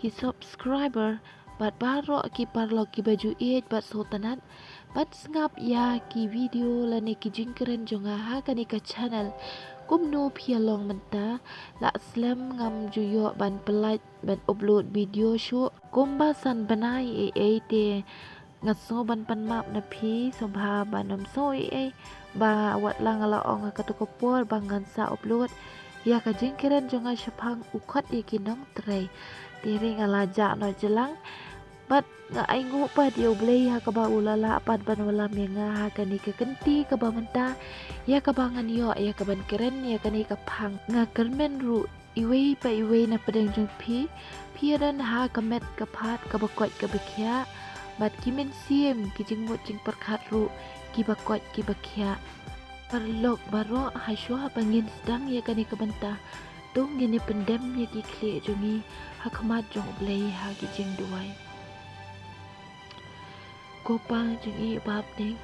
ki subscriber bat baro ki parlo ki baju it bat sultanat bat ngap ya ki video lani ki jingkeren jonga ha kani ka channel kumno pialong menta la slam ngam juyo ban pelat ban upload video show kumbasan banai te ngaso ban pan map na phi sobha banom soi ba wat lang ala ong katukopor bangan sa upload ya ka jingkeren jonga shapang ukot ikinong tray tiring alaja no jelang bat nga ay ngu pa di oblay ha kaba ulala pat ban wala menga ha kani ka kenti kaba menta ya kabangan yo ya kaban keren ya kani ka pang nga kermen ru iwe pa iwe na padang jong piran ha kamet kapat kabakot kabakya bat kimen siem kijingmut jing perkhat ru kibakot kibakhya perlok baro hasyo ha pangin sedang ya kani ka benta tung gini pendem ya ki kle jongi ha khamat jong oblay ha kijing duai kopa jongi bab ding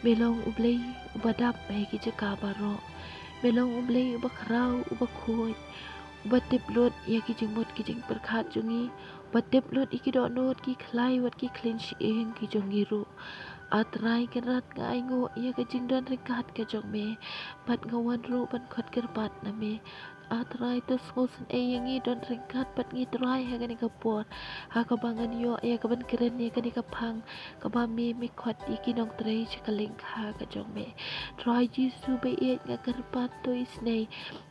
belong ublay ubadap hai ki jaka baro belong ublay ubakrau ubakhoy ubatip lot ya ki jingmut ki jing perkhat jongi batip lot iki do not ki khlai wat ki clinch eng ki jongi ru atrai kerat nga aingo ya ka jingdan rekat ka jong me bat ngawan ru ban khot kerpat na me atrai to skosen yangi don rekat bat ngi trai ha gani kapor ha ka bangan yo ya ka ban keren ya kani ka phang ka ba me khot iki nong trai chakaling kha ka jong me trai jisu be et nga kerpat to isnei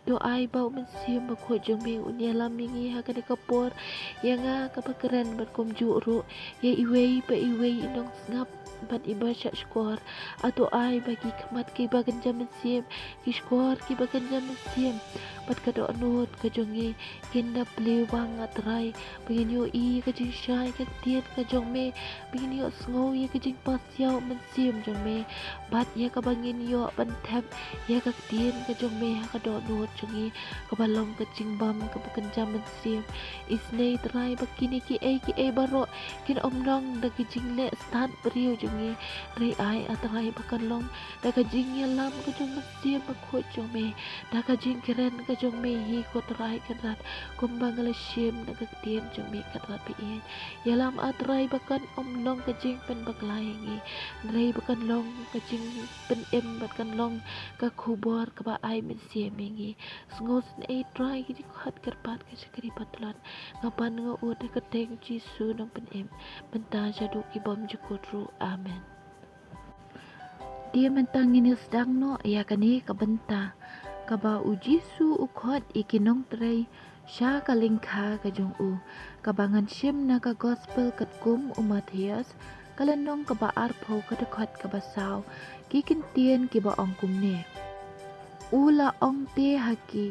to ai bau men sim ba kho jong me unya lamingi ha gani kapor ya nga ka ba keren bat kom ju ru ya iwei pa iwei nong ngap bat iba sya skor ato ai bagi khamat ki bagan jam sim ki skor ki bagan jam sim bat ka do not ka jongi kinda pliu bang atrai begin yo i ka jing shai ka tiet ka jong me begin yo sngo ye ka jing pas yau men sim jong me bat ye ka bangin yo ban thap ye ka tien ka jong me ha ka do not jongi ka balong ka jing bam ka bagan jam men sim isnei trai bakini ki e baro kin omnong da ki jing le start brio jongi rei ai atrai bakan long da ka jing ye lam ka jong sim ba kho jong me da ka jing keren ka jong me hi ko trai kerat kumbang le shim da ka tien jong me kerat pi e ye lam atrai bakan omlong ka jing pen baklai ngi rei bakan long ka jing pen bakan long ka khubor ka ba ai men sim ngi ngos e trai ki khat kerpat ka chakri patlan ngapan ngo ud ka teng jisu nong pen benta jadu ki bom jukutru amen dia mentang ini sedang no ya kani ka benta ka ba ujisu ukhot ikinong tray sya kalingkha ka jong u kabangan shim na ka gospel kat kum Mathias kalenong ka ba arpho ka dekhot ka basaw kikin tien ki ba ong kum ne ula ong te haki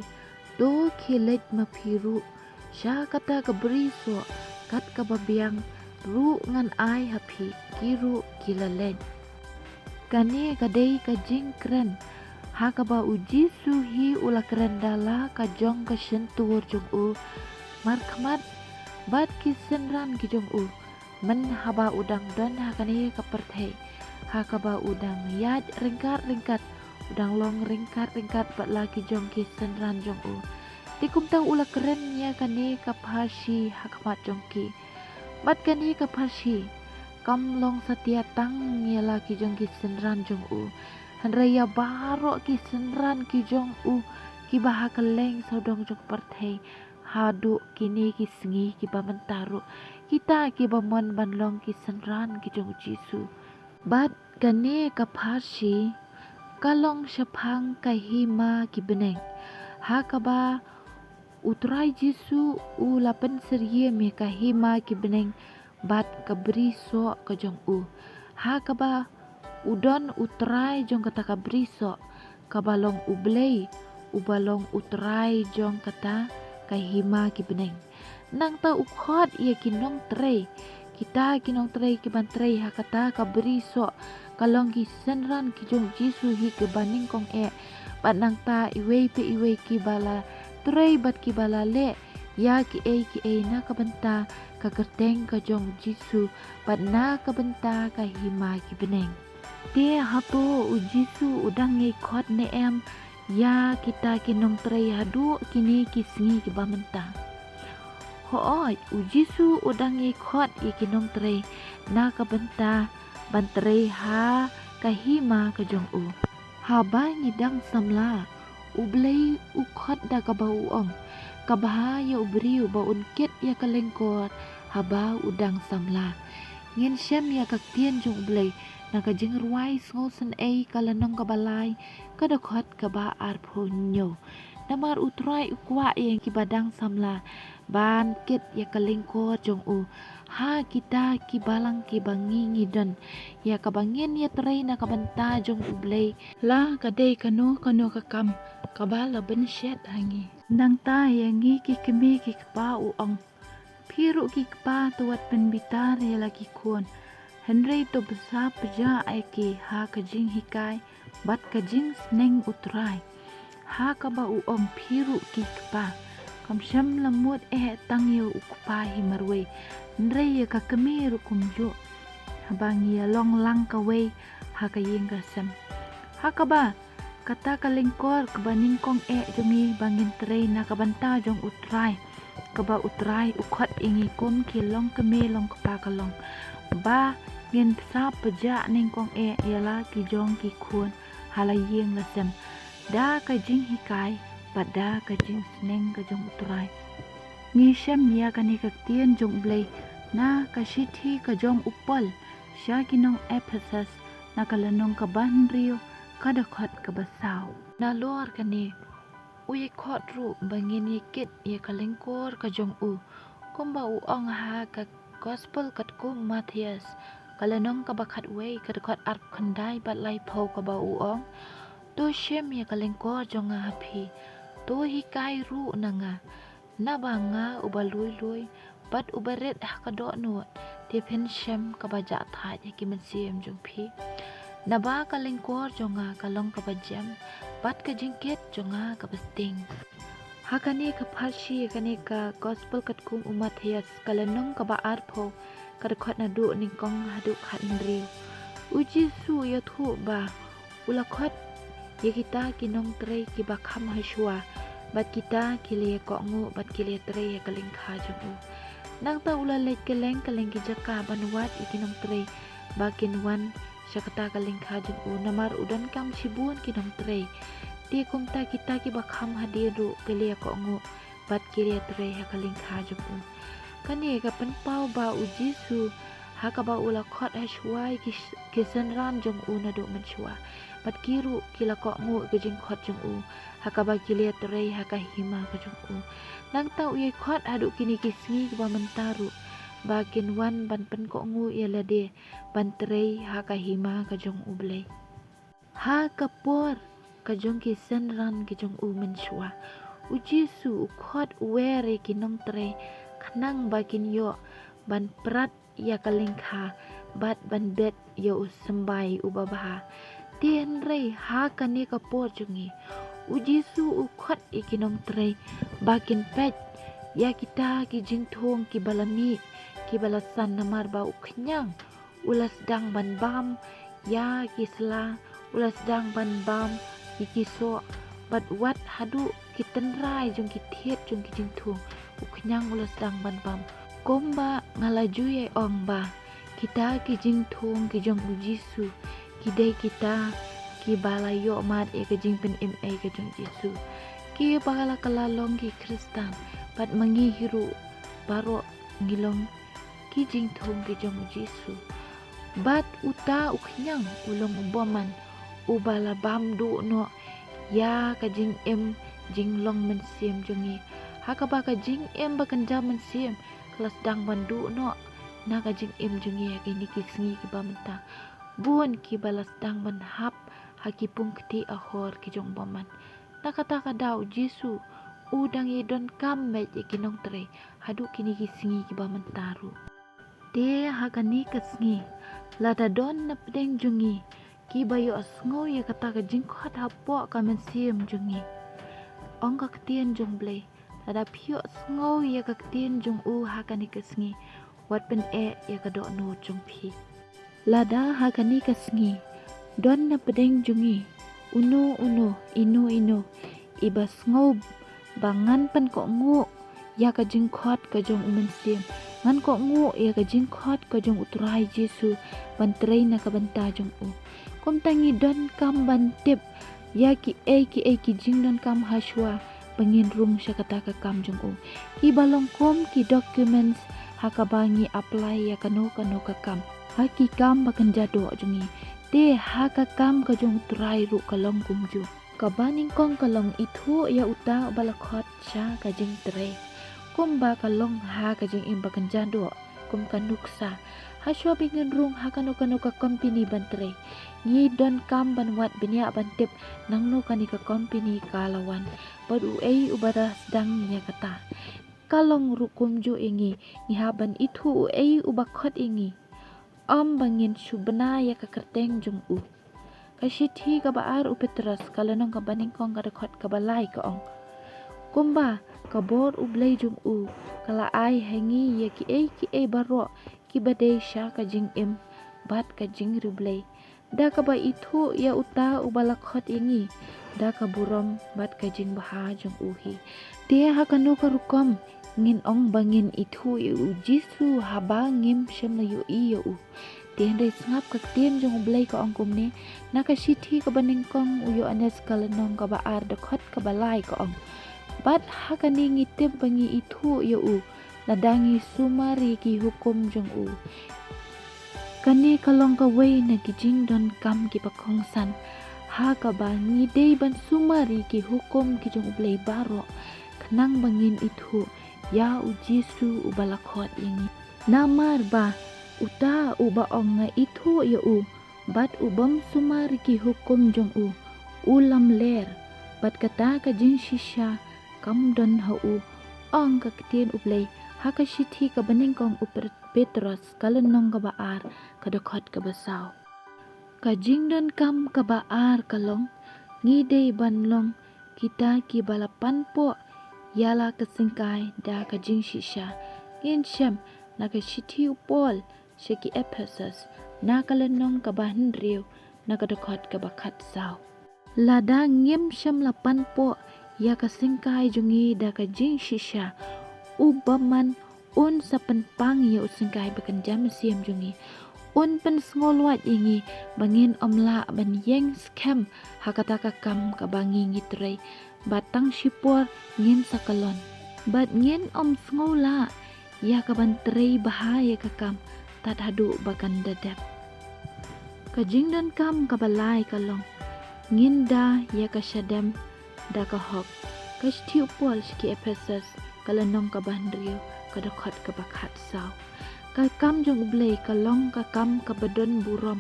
do khilet maphiru sya kata ka briso kat ka babiang ru ngan ai hapi kiru kilalen kani kadai ka jingkren ha ka ba uji suhi ula keren dala ka jong ka sentur jong u markmat bat ki senran ki jong u men haba udang don ha kani ka perthai ha ka ba udang yat ringkat udang long ringkat bat lagi jong ki senran jong u tikum tang ula keren ya kani ka phashi ha kmat jong ki bat kani ka phashi kam long satia tang ya lagi jong ki senran jong u hanraya baro ki senran ki jong u ki baha keleng sodong jong perthai hadu kini ki sengi ki bamentaru kita ki bamon banlong ki senran ki jong jisu bat kani ka phashi kalong shapang kahima ki beneng ha ka ba utrai jisu u lapen serye me kahima ki beneng bat kabri so ka jong u ha ka ba udon utrai jong kata kabri so kabalong ublay ubalong utrai jong kata kahima ki beneng nang ta ukhot ia kinong tray kita kinong tray ki ban tray ha kata kabri so kalong ki senran ki jong jisu hi ke baning kong bat nang ta iwe pe iwe ki bala tray bat ki bala le ya ki na ka benta ka kerteng ka jong jisu bat na ka benta ka hima ki beneng te hapo u jisu udang ngai khot ne ya kita kinong tray hadu kini ki singi ki bamenta hooj ujisu udang ikot ikinong tre na kabenta bantre ha kahima kajong u. Haba ngidang samla ublay ukot da kabauong kabahaya ubriu baun kit ya kalengkot haba udang samla ngin syam ya kaktien jong ublay nakajing ruai ngosen kalanong kabalay kadakot kaba arponyo namar utrai ukwa yang kibadang samla ban kit ya kalengkot jong u ha kita kibalang kibangi ngidon ya kabangin ya terai na kabanta jong ublay la kadai kanu kakam kabala ben syet hangi nang ta yangi kikemi kikpa uong piru kikpa tuat penbitar ya lagi kun Henry to besar peja eki ha kajing hikai bat kajing sneng utrai ha kaba uong piru kikpa kam syam lamut tang yo ukpa himarwe Henry ya kakemi rukumju habang ya long lang kawe ha kaying kasam ha kaba kata kalengkor kebaning kong jumi bangin tray na kabanta jong utrai kaba utrai ukot ingi kum kilong keme long kepakalong ba ngin sa peja ning kong yala ki jong ki kun halayeng lasem da kajing hikai pada kajing sneng kajong utrai ngi syam ya kani kaktien jong blay na kashiti kajong upol sya kinong Ephesus na kalanong kaban rio kadakot kabasaw na luar kani uy kot ru bangin yikit ya kalengkor kajong u kumba uong ha ka gospel kat kum Matthias kalanong kabakat way kadakot arp kandai bat lai pau kaba uong to shem ya kalengkor jong hapi to hikai ru nanga na banga ubalui lui bat ubaret kadok nuot tipen shem kabaja tha ya kimansiem jong pi Naba kalengkor jonga kalong kabajam bat kajingkit jonga kabasting hakani kaphashi kani ka gospel katkum umat hias kalanong kabaar pho kadakot na du ningkong hadu khatnri uji su yathu ba ulakot ye kita kinong tre ki bakham hashwa bat kita kile ko ngu bat kile tre ya kalengkha jongu nang ta ulalek keleng ki jaka banwat ikinong tre bakin wan Syakata kalengkha jeng u namar udan kam sibun kinong tre ti kumta kita ki bakham hadiru kelia ko ngu bat kiria tre ha kalengkha jeng u kani ka penpau ba uji su ha ka ba ula khot ha shwai ki sanran jeng u na do menshwa bat kiru kila ko ngu ke jeng khot jeng u ha ka ba kilia tre ha ka hima ka jeng u nang tau ye khot adu kini kisngi ba mentaru bakin wan ban pen ko ngu yalade ban trei ha kahima kajong ublay ha kapor kajong kisan ran kajong umen shwa uji su ukhot uwere kinong trei kanang bakin yo ban prat ya kalengkha bat ban bet yo sembai ubabaha tien rei ha kani kapor jungi uji su ukhot ikinong trei bakin pet ya kita kijing thong kibalami kibalasan namar bau kenyang ulas dang ban bam ya kisla ulas dang ban bam ikiso bat wat hadu kitenrai jung kithiet jung kijing thung kenyang ulas dang ban bam komba ngalaju ye ong ba kita kijing thung kijong ujisu kidai kita kibalayo mat e kijing pen ma kijong jisu ki bagala kalalong ki kristan bat mangihiru baro ngilong kijing thong kijong jisu bat uta uknyang ulong uboman ubala bam du no ya kajing jing long men sim jongi hakaba kajing bakan jaman sim kelas dang bandu no na kajing jongi ya kini kisngi kibamenta bun ki balas dang ban hap hakipung kti ahor kijong boman nakata kadau jisu udang yedon kamet ikinong tre hadu kini kisngi kibamentaru de hakani kasngi lada don na pedeng jungi ki bayo asngo ya kata ka jingkot hapo kamen sim jungi ong ka ktien jung blay lada pio asngo ya ka ktien jung u hakani kasngi wat pen ya ka do no jung pi lada hakani kasngi don na pedeng jungi inu inu ibas ngo bangan pen ko ngu ya ka jingkhot ka jong umensim ngan ko ngu ya ka jingkhot ka jong utrai Jesu bantrei na ka banta jong u kom tangi don kam bantip ya ki jing don kam hashwa bangin rum syakata ka kam jong u ki balong kom ki documents hakabangi apply ya kano ka kam haki kam bakan jado jongi te haka kam ka jong utrai ru kalong kumju kabaning kong kalong itu ya uta balakot sya ka jing tre kumba kalong ha ka jing imba kan jado kum kanuksa haswa bingin rung ha kano ka company bantre ngi don kam banwat binya bantip nang no kani ka company kalawan padu ubara sedang nya kata kalong rukum jo ingi ni haban itu ubakot ingi bangin subna ya ka kerteng jung u kasithi ka baar upetras kalanong ka baning kong ka rekod ka balai ka ong kumba kabor ublay jung u kala ay hangi ya ki baro ki badai sya ka jing im bat ka jing rublay da ka ba itu ya uta ubalakot ingi da ka burom bat ka jing baha jung uhi dia hakano ka rukom ngin ong bangin itu ya Jesu haba ngim syam na yu i ya u dia ndai sngap ka tiem jung ublay ka ong kumne na ka sithi ka baning kong uyo anes kalanong ka baar dakot ka balai ka ong bat hakani ngitip bangi itu ya u ladangi sumari ki hukum jong u kani kalong ka way na kijing don kam ki pakongsan ha ka bangi day ban sumari ki hukum ki jong ublay baro kanang bangin itu ya u Jesu ubalakot ini namar ba uta uba ong nga itu ya u bat ubam sumari ki hukum jong u ulam ler bat kata ka jing shisha kam don hau ong ka kitien ublay haka sithi ka baning kong uper Petros kalenong ka baar kadakot ka basaw ka jing don kam ka baar kalong ngidey banlong kita ki balapan po yala kasingkay da ka jing shisha ngin syam na ka sithi upol syaki Ephesus na kalenong ka bahin riw na kadakot ka bakat saw lada ngim syam lapan po ya kasingkay jungi da ka jing shisha ubaman un sa penpang ya usingkay bakan jam siam jungi un pen ngolwat ingi bangin omla ban yeng scam hakata ka kam ka bangi ngitray batang sipor ngin sakalon bat ngin ngola ya ka bantray bahaya ka kam tat hadu bakan dadap ka jing dan kam ka balay kalong ngin da ya ka syadam da ka hok kashti upol shiki Ephesus kalanong ka bandriyo kadakot ka bakat saw ka kam jong ublay kalong ka kam ka badon burom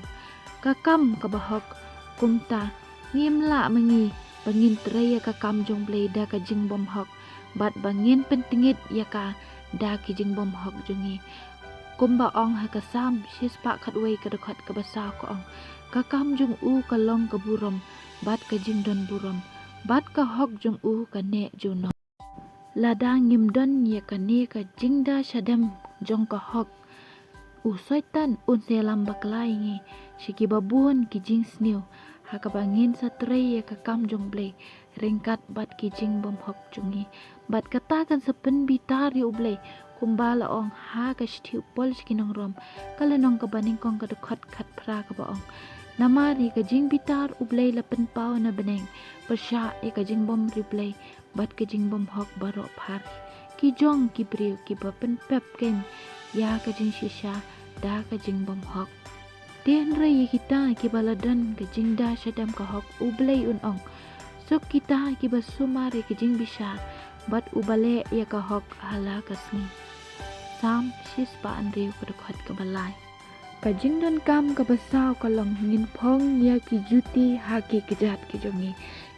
ka kam ka bahok kumta ngimla mangi bangin traya ka kam jong blay da ka jing bom hok bat bangin pentingit ya ka da ki jing bom hok jongi kumba ong ha ka sam shispa khatway kadakot ka basaw ko ong ka kam jong u kalong ka burom bat ka jing don burom bat ka hok jong u ka ne juno lada ngim don ya ka ne ka jingda shadam jong ka hok u soitan un selam baklay ngi shiki babun ki jing snew ha ka bangin sa tray ya ka kam jong blay ringkat bat ki jing bom hok jongi bat katakan sa penbitar ya ublay kumbala ong ha ka shiti upol shkinong rom kalanong ka baning kong kadakot kat pra ka ba ong namari ka jing bitar ublay lapen pao na beneng persya ka jing bom replay bat ka jing bom hok baro par ki jong ki briw ki bapen pep ken ya ka jing shisha da ka jing bom hok den ray kita ki baladan ka jing da syadam ka hok ublay unong so kita ki basumari ka jing bisha bat ubale ya ka hok hala kasni sam shispa andriw kadakot ka balay kajing don kam kabasaw kalong ngin phong ya ki juti haki kejat ki jongi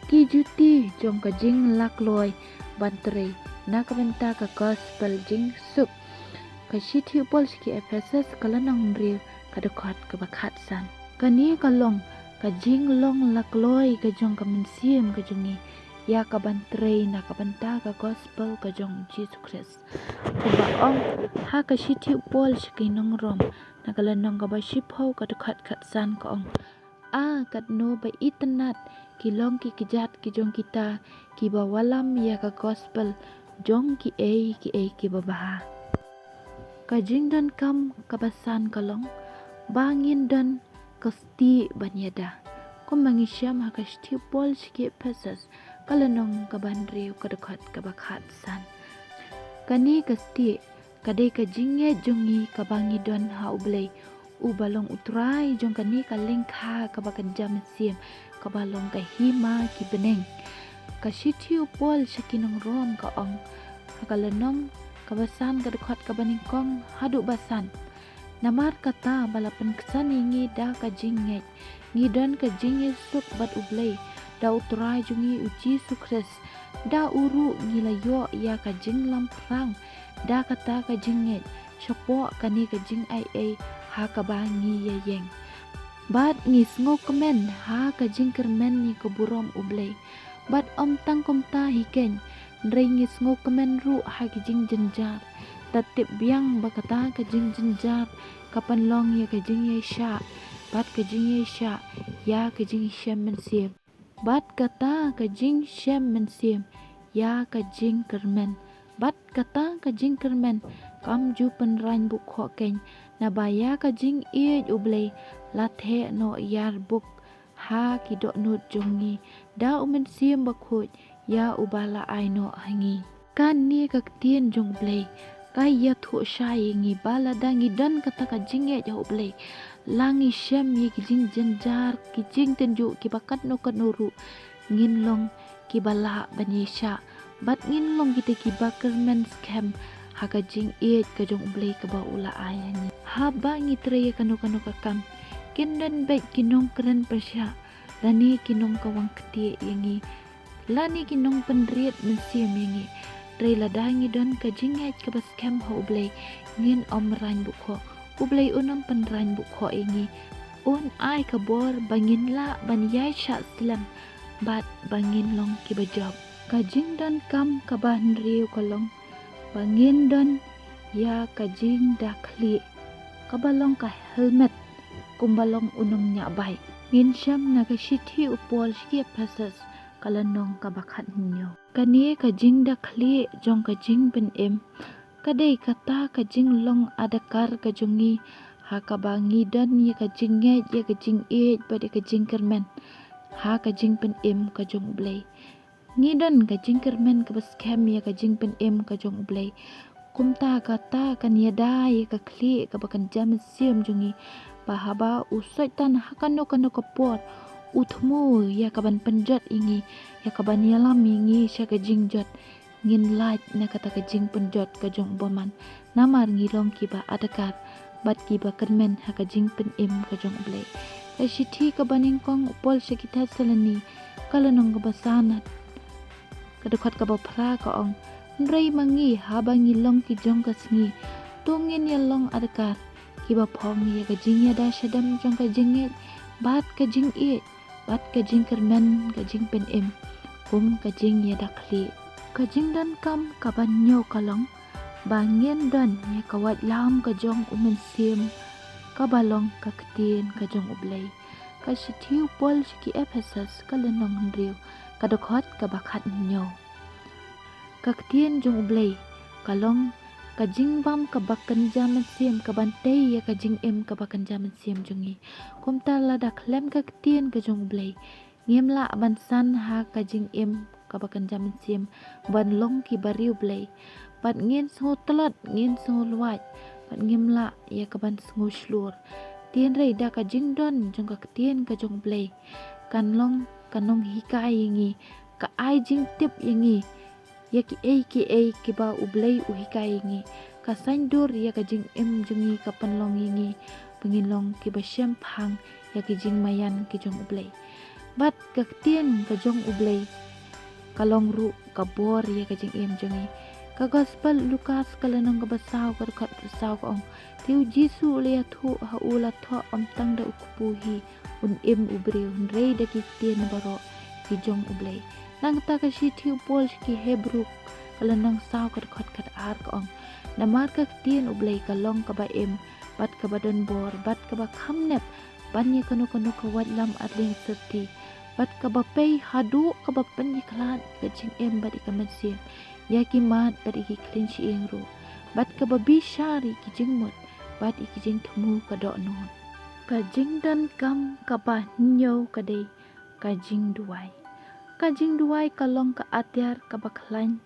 ki juti jong kajing lakloy bantre na kabenta ka gospel jing sup ka sithi upol ki Ephesus kalanong riw kadakot ka bakat san kani kalong kajing long lakloy ka jong kamensiam ka jongi ya ka bantre na kabenta ka gospel ka jong Jesus Christ kubaong ha ka sithi upol ki nong rom nagalanong ka ba shipho kadakot katsan ko ong kat no ba itanat kilong ki kijat ki jong kita ki ba walam ya ka gospel jong ki babaha. Kajing dan kam kabasan kalong bangin dan kasti banyada. Kom mangisyam hakashti pol shiki pesas kalanong kabandriu kadekat kabakhat san. Kani kasti kadai kajingye jongi kabangi don haublay ubalong utrai jong kani kalengkha kabakan jam sim kabalong kahima kibeneng kashiti upol shakinong rom kaong hakalanong kabasan kadekat kabaningkong haduk basan namar kata balapan kesan ingi da kajingye ngidon kajingye suk bat ublay da utrai jongi uji sukses da uru ngilayo ya kajing lamprang da kata kajingye syapo kani kajing ai ha kabangi yayeng bat ngis ngo kemen ha kajing kermen ni keburom ublay bat om tang komta hiken ndrei ngis ngo kemen ru ha kajing jenjar tatip biang bakata kajing jenjar kapan long ya kajing ye sya bat kajing ye sya ya kajing syam mensim bat kata kajing syam mensim ya kajing kermen bat kata kajing kermen kam ju penrain buk ho ken nabaya kajing iej ublay lathe no yar buk ha kidok nut jongi da umen sim bakhut ya ubala aino hangi kan ni kaktien jong blay kai ya thu shai ngi bala dangi dan kata kajing ye jau blay langi syam ye kijing jenjar kijing tenju kibakat no kanuru ngin long kibala banyesha bat ngin long kita kibakar men scam hakajing iet kajong ublay kaba ula ayani haba ngitre kanu kakam kindan baik kinong keren persya lani kinong kawang keti yangi lani kinong pendriet mensiam yangi tre ladangi don kajing iet kaba scam ha ublay ngin omran bukho ublay unam penran bukho yangi un ay kabor bangin la banyai sya silam bat bangin long kibajab kajing don kam kaban riu kolong bangin don ya kajing dakli kabalong ka helmet kumbalong unong nya bay ngin syam nakashiti upol shiki pasas kalanong kabakhat nyo kani kajing dakli jong kajing ben em kadai kata kajing long adakar kajongi ha kabangi don ya kajing nge ya kajing e pada kajing kermen ha kajing pen em kajong blay ngidon kajing kermen kabaskem ya kajing pen em kajong ublay kumta kata kan yada ya kakli kabakan jam siam jongi bahaba usai tan hakano kano kapor uthmu ya kaban penjat ingi ya kaban yalam ingi sya kajing jot ngin laj na kata kajing penjat kajong boman namar ngilong kiba adakar bat kiba kermen ha kajing pen em kajong ublay kashiti kabaningkong upol syakita salani kalanong kabasanat kadekat kabau pra kaong nrei mangi habangi long ki jong kasngi tungin ya long adakar kiba phong ya kajing ya da syadam jong kajing bat kajing bat kajing kermen kajing pen em kum kajing ya dakli kajing dan kam kaban nyo kalong bangin dan ya kawat lam kajong umen sim kabalong kaktin kajong ublay kashitiu pol shiki ephesus kalenong hendriu kadokot kabakhat nyo kaktien jong ublay kalong kajing bam kabakan jaman sim kabantay ya kajing em kabakan jaman sim jongi kumta lada klem kaktien kajong ublay ngemla bansan ha kajing em kabakan jaman sim ban long ki bari ublay pat ngin so telot ngin so luat pat ngemla ya kaban sngu shlur tien rei da kajing don jong kaktien kajong ublay kanlong kanong hikai yangi ka ai jing tip yangi ya ki ba ublay uhikai yangi ka sandur ya kajing em jongi kapan long yangi pengilong ki ba syam phang ya kijing mayan ki jong ublay bat kaktien kajong ublay kalong ru kabor ya kajing em jongi ka gospel lukas kalanong kabasaw kadekat basaw kaong tiu jisu le thu ha ula tho om tang da ukupuhi un em ubriu rei da kitien baro ki jong ublay nang ta ka shi tiu pol ki hebru kalanong saw kadekat kat ar kaong namar ka kitien ublay kalong ka ba em bat ka ba don bor bat ka ba khamnep ban ye kanu ka wat lam atling serti bat ka ba pay hadu ka ba pan iklan ka jing em bat ikaman sim ya ki mat bat iki klin chi ing ru bat ka babi syari ki jingmut bat iki jing temu ka dok non ka jing dan kam ka ba nyo ka dei ka jing duai kalong ka atyar ka baklan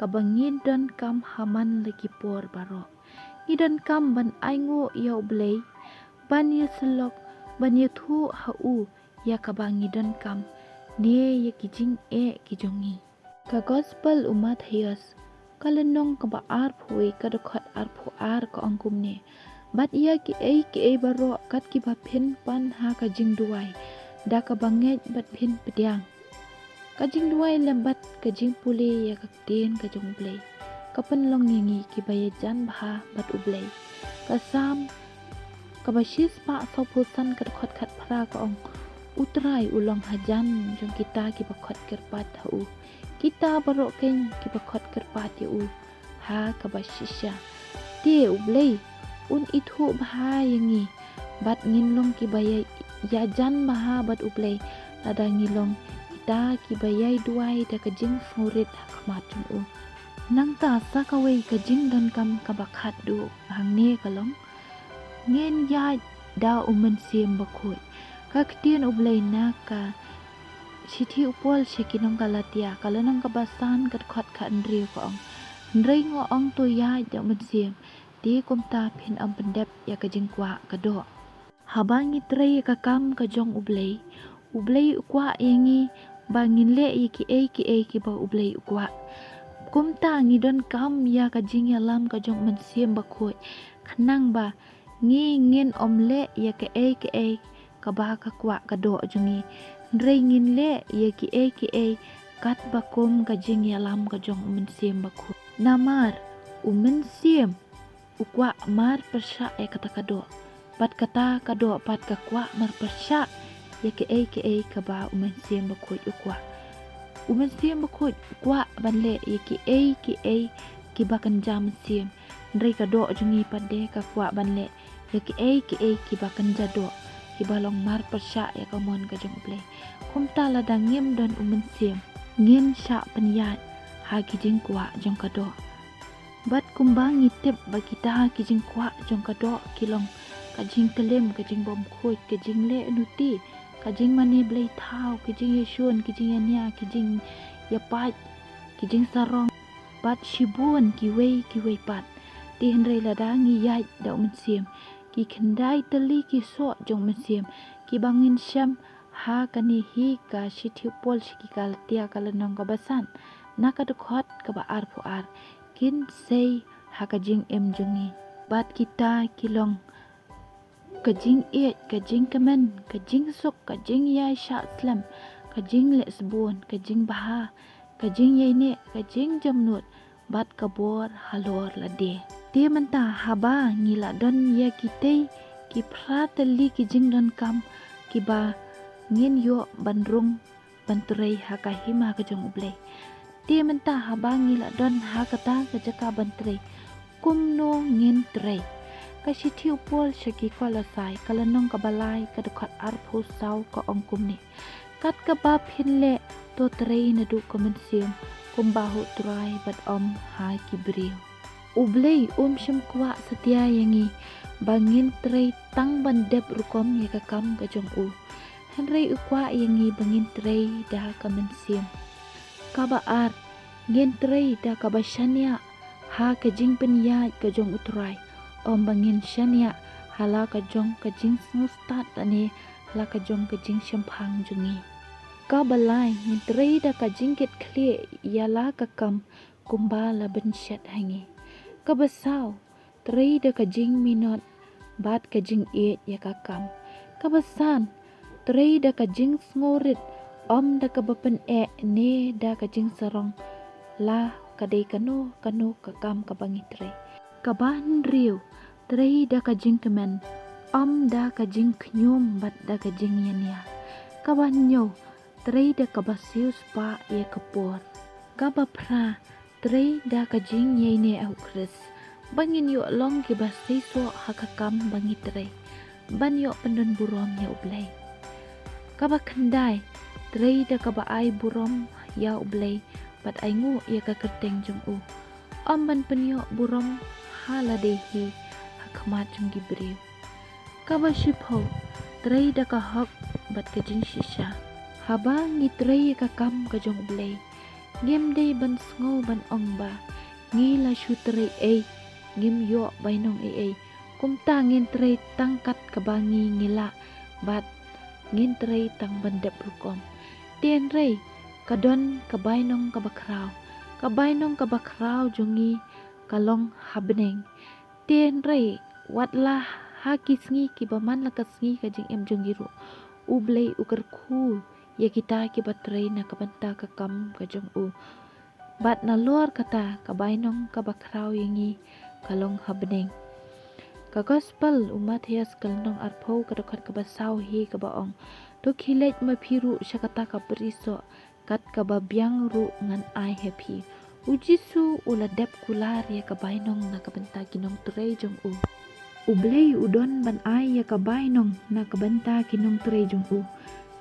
ka bangin dan kam haman lagi por baro idan kam ban aingo ya ublei ban ye selok ban ye thu hau ya ka bangi dan kam ne ya kijing ki jongi ka gospel umat hias kalenong ka ba ar phui ka dokhat ar phu ar ka angkum ne bat ia ki e baro kat ki ba phin pan ha ka jing duai da ka banget bat phin pediang ka jing duai lambat ka jing puli ya ka tien ka jong blei ka pen long ngi ki ba ye jan bha bat ublei ka sam ka ba shis pa so pulsan ka dokhat khat phra ka ong utrai ulong hajan jong kita ki ba khot kerpat hau kita baro ken ki ba khot kerpat ya u ha ka ba shisha te ublei un ithu bha yangi bat nginlong ki bayai ya jan bha bat ublei ada ngilong kita ki bayai duai da ka jing furit khmat chung u nang ta sa ka wei ka jing dan kam ka bakhat du hang ne kalong ngen ya da umen sim bakhoi ka ktien ublei na ka sithi upol sekinong kalatia kalanang kabasan kat khot khan riu ko ong nrei ngo ong to ya da umen sim ti kumta phin am pendep ya ka jing kwa ka do habangi trei ka kam ka jong ublei ukwa yangi bangin le ki ki ba ublei ukwa kumta ngi don kam ya ka jing ya lam ka jong men siem ba khoi khnang ba ngi ngin omle ya ka ka ba ka kwa ka do jongi rei ngin le ya ki kat ba kum ka jing ya lam ka jong men siem ba khoi namar umen siem ukwa mar persya kata kado pat kata kado pat ka kwa mar persya ya ki ka ba umen siem ba khoi ukwa umen siem ba khoi ukwa banle ya ki ba kan jam siem ndrei kado jungi pade ka kwa banle ya ki ba kan jado ki ba long mar persya ya ka mon ka jong ble kumta la dangim don umen siem ngin sya penyat ha ki jing kwa jong kado bat kumbang itip bagi ta kijing kwa jong kado kilong kajing kelem kajing bom khoi kajing le nuti kajing mani blai thau kajing yeshun kajing yania kajing yapat kajing sarong bat shibun ki wei pat ti henrei lada ngi yai da men sim ki khendai teli ki so jong men sim ki bangin syam ha kani hi ka shithi pol shiki kal tia kalanong ka basan nakadkhot ka ba ar pu ar kin sei hakajing em jungi bat kita kilong kajing kajing kemen kajing sok kajing yai sha slam kajing le sbon kajing baha kajing yai ne kajing jamnut bat kabor halor lade dia menta haba ngila don ya kitei ki prateli kijing don kam kiba ngin yo bandrung banturei hakahima kajong ublei dia menta habangi la don ha kata kejaka bantre kumno ngin trei ka sithi upol shaki kwala sai kalanong kabalai ka dekhat arphu sau ka ongkum ni kat ka ba phinle to trei na du komen sim kumbahu trai bat om ha kibriu ublei shim kwa setia yangi bangin trei tang bandep rukom ya ka kam ka jong u henrei ukwa yangi bangin trei da komen sim kabaar ngin trei da kabashania ha kajing penya kajong utrai om bangin shania hala kajong kajing snustat ane la kajong kajing shampang jungi kabalai ngin trei da kajing ket khle yala kakam kumba la benchat hangi kabasau trei da kajing minot bat kajing ya kakam kabasan trei da kajing sngorit om da kabapen ne da kajing sarong la kadai kanu kakam kabangitre kaban riu trei da kajing kemen om da kajing knyum bat da kajing yania kaban nyo trei da kabasius pa ya kapor kabapra trei da kajing yaine au kris bangin yo long ki basi so hakakam bangitre ban yo pendon burom ya ublai kabakhandai trei da kabaai burom ya ublei bat aingu ia ka kerteng jong u. Ban penyo burom haladehi hakmat jong gibriu. Kaba shipho trei da ka hok bat ka jing shisha. Haba ngi trei ka kam ka jong blei. Ngim dei ban sngo ban ong ba. Ngi la shu trei ngim yo bainong kum ta ngin trei tangkat ka bangi ngila bat ngin trei tang bandep rukom. Tien rei kadon ka bainong ka bakrau. Ka bainong ka bakrau jongi kalong habneng. Tien rei watlah haki sngi ki baman la ka sngi ka jing em jong giru. Ublei ukar ku ya kita ki batrei na ka banta ka kam ka jong u. Bat na luar kata ka bainong ka bakrau yangi kalong habneng. Ka gospel umat hias kalnong arpo ka dokat ka basau hi ka baong. Tu kilet mapiru syakata ka beriso kat ka babiang ru ngan ai happy. Ujisu ula dep kular ya ka bainong na ka banta kinong trei jong u. Ublei udon ban ai ya ka bainong na ka banta kinong trei jong u.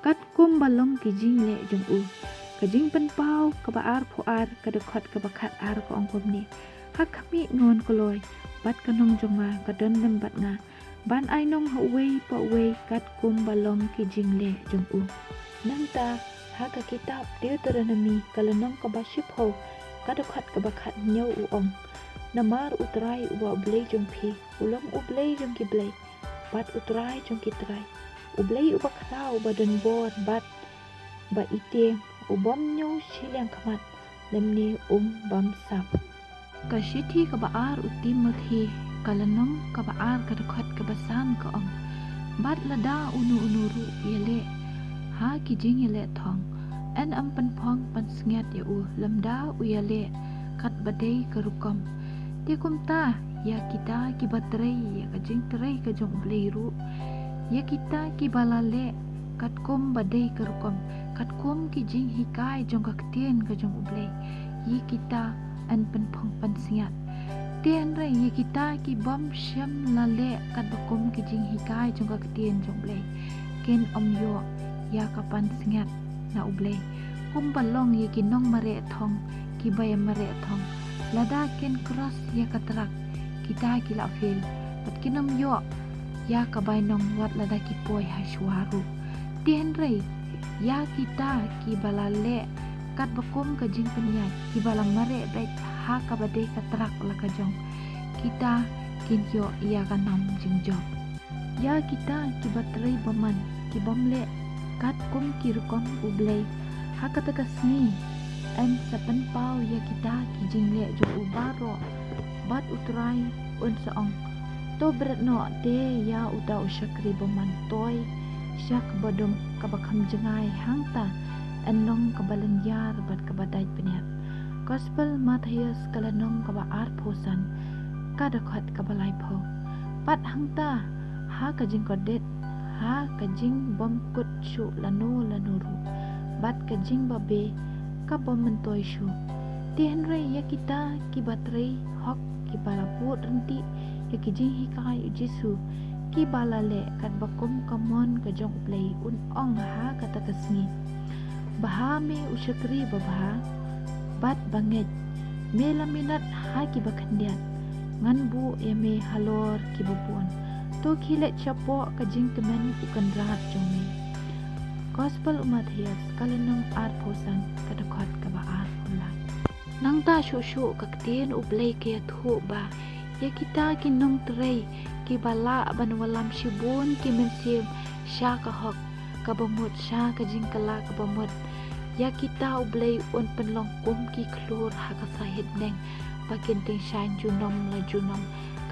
Kat kum balong ki jing le jong u. Kajing penpau ka baar puar ka dekat ka bakat ar ko ongkom ni. Hak kami ngon koloi bat kanong jonga ka don lembat nga. Ban ai nong haway pa way kat kum balong ki jing le jong u. Nang ta haka kitab Deuteronomy kalanong ka baship ho ka dekat ka bakat nyaw u ong. Namar utrai uba ublay jong pi ulam ublay jong ki blay bat utrai jong ki trai. Ublay uba krau ba don bor bat ba ite ubam nyaw silang kamat lemni bam sap. Kashiti ka baar utimot hi kalanong ka baar ka dekat ka basan ka ong. Bat lada unu-unuru yele ha kijing yele thong. En ampan pong pan sngiat ya u lamda u yele kat badai ka rukom. Ti kumta ya kita ki batrei ya kajing trei ka jong bleiru. Ya kita ki balale kat kum badai ka rukom. Kat kum ki jing hikai jong ka ktien ka jong ublei. Yi kita an penpong pan sngiat. Tien rei yi kita ki bom syam lale kat bakum ki jing hikai jong ka ktien jong blei. Ken yo ya kapan sngiat na ublei. Kum balong yi ki nong mare thong ki bayam mare thong. Lada ken cross ya katrak kita ki la fil. Pat kinom yo ya kabainong wat lada ki poi hashwaru. Tien rei ya kita ki balale kat bakum ka jing penyat ki balang mare baik ha ka bade ka trak la ka jong kita kin yo ia ka nam jing jong ya kita ki batrei baman ki bamle kat kum ki rukom ublei ha ka ta kasni en sapan pau ya kita ki jing le jo ubaro bat utrai un saong to berat no de ya uta usyakri baman toy syak badum kabakam jengai hangta enong kabalan yar bat kabadai peniat. Gospel Matius kalanong kabaar posan kadakot kabalai po. Pat hangta ha kajing kodet ha kajing bom kut shu lanu lanuru bat kajing babe kabom mentoy shu. Tihan rei ya kita kibatrei hok kibalaput renti ya kijing hikai ujisu ki balale kat bakum kamon kajong play un ong ha kata kasngi baha me usyakri babaha bat banget me laminat ha ki bakandian ngan bu ya me halor ki babun to kilet chapo kajing temen ukan rahat jongmi. Gospel umat hias kalanong ar posan kadakot kabaar ulan nang ta shushu kaktin ublay kaya thu ba ya kita kinong trei ki bala ban walam shibun ki mensim sya kahok kabamut sya kajing kala kabamut ya kita ublay un penlong kum ki klur haka sahid neng bakin ting syan junom la junom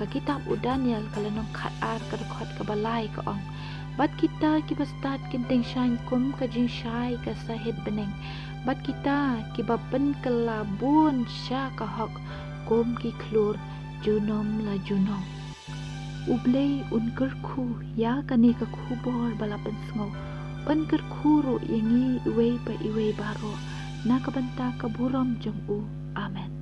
ka kitab udaniel kalanong khaar kadakot kabalay kaong bat kita ki bastat kinting syan kum kajing syai ka sahid beneng bat kita ki bapen kelabun sya kahok kum ki klur junom la junom ublay unker ku ya kani ka kubor balapan sngo unker kuru yangi iway pa iway baro nakabanta kaburom jong u amen.